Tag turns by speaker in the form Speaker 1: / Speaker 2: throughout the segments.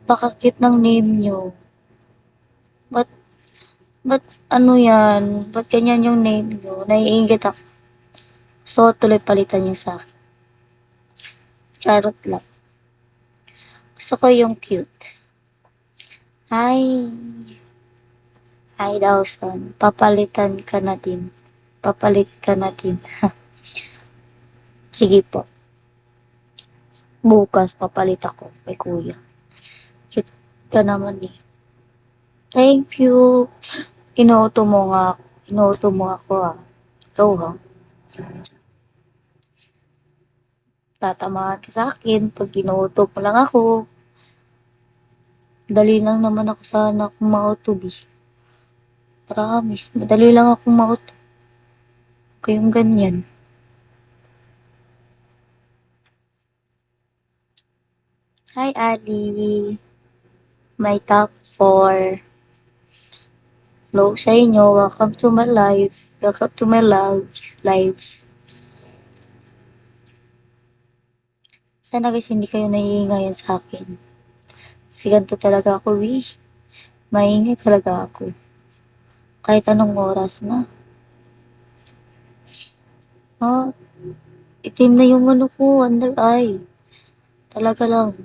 Speaker 1: Napaka-cute ng name niyo. Ba't ba't ano 'yan, ba't ganyan yung name niyo? Naiinggit ako. Gusto ko tuloy palitan yung sa'kin. Charot lang. Gusto ko yung cute. Hi, hi Dawson. Papalitan ka na din. Papalit ka na din. Sige po. Bukas papalit ako kay kuya. Cute ka naman eh. Thank you. Inuuto mo nga ako. Inuuto mo ako ah. Ikaw ha. Tatamaan ka sa akin pag inuuto mo lang ako. Dali lang naman ako sana kung mauto B. Promise. Madali lang akong mauto. Kayong ganyan. Hi Ali. My top 4. Hello sa inyo. Welcome to my life. Welcome to my life. Sana guys hindi kayo naiingayan sa akin. Kasi ganito talaga ako, maingay talaga ako. Kahit anong oras na. Ah, itim na yung ano ko, under eye. Talaga lang.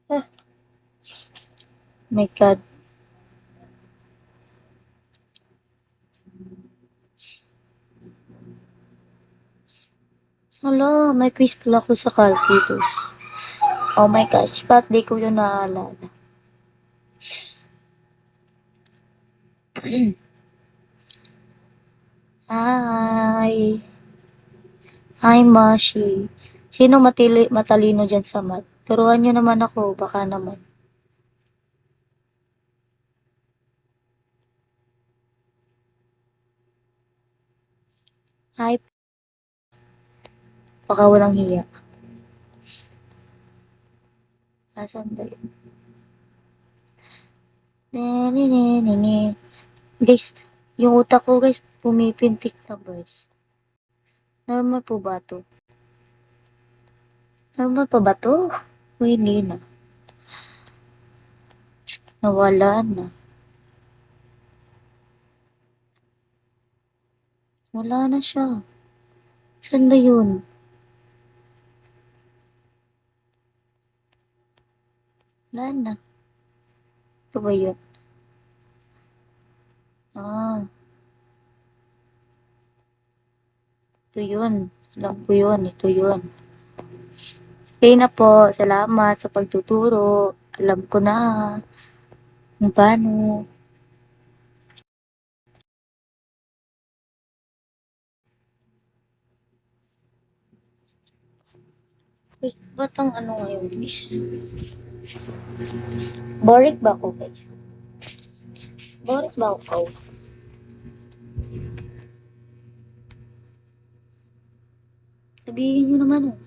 Speaker 1: Ah, my God. Hala, may quiz pala ako sa calculus. Oh my gosh, ba't di ko yun naaalala? Hi! Hi, Mashi. Sino matalino dyan sa math? Turuan nyo naman ako, baka naman. Hi, baka walang hiya. Asan ba yun? Ne. Guys, yung utak ko guys, pumipintik na guys. Normal po ba to? Normal pa ba to? O hindi na. Nawala na. Wala na siya. Saan ba yun? Wala na. Ito ba yun? Ah, ito yun. Alam ko yun. Ito yun. Okay na po. Salamat sa pagtuturo. Alam ko na kung paano. Guys, ba't ang ano ngayon guys? Boring ba ako guys? Boring ba ako? Sabihin nyo naman oh.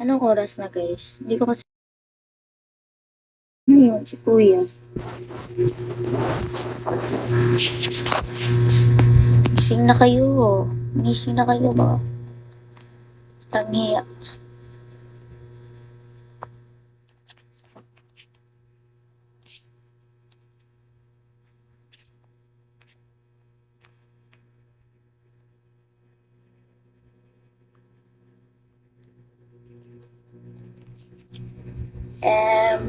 Speaker 1: Anong oras na guys? Hindi ko kasi ano yun, si kuya. Gising na kayo. Gising na kayo ba? Tangiya. Um,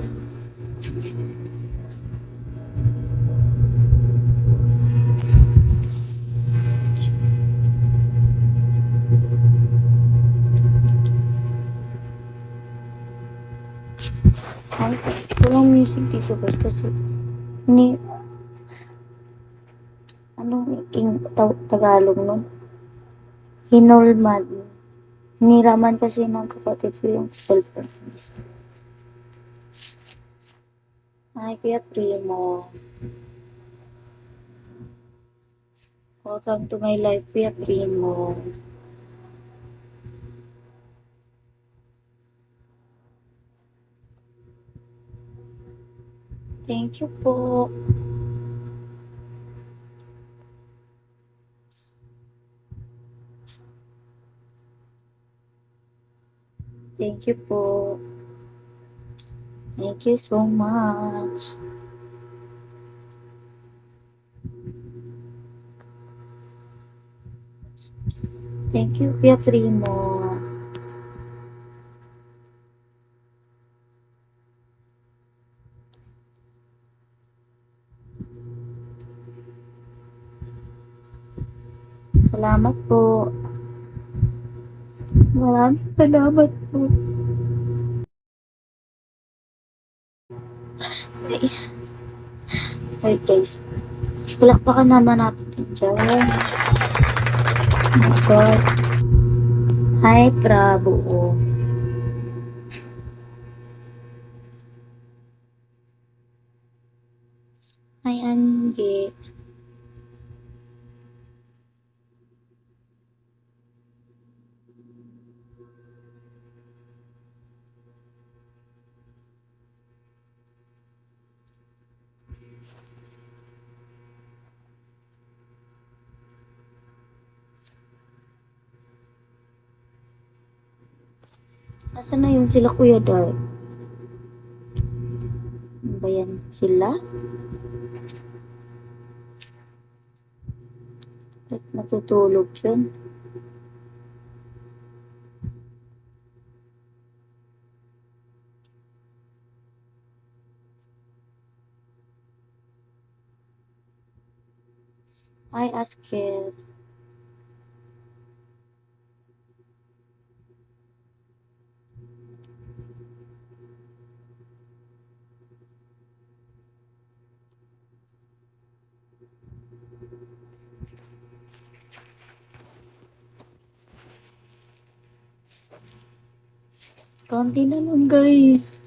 Speaker 1: ay, walang music dito guys kasi ni anong Tagalog nun? Hinulman. Hiniraman kasi ng kapatid ko yung cellphone. Ay, Kuya Primo. Welcome to my life, Kuya Primo. Thank you po. Thank you po. Thank you so much. Thank you, Kuya Primo. Salamat po. Maraming salamat po. Ay, wait guys. Palakpakan naman natin dyan. Oh my God. Hi, Prabo. Hi, Angge. Nasaan na yun sila, Kuya Dark? Ano ba yan? Sila? Ba't natutulog yun? I ask it. Konti na lang, guys.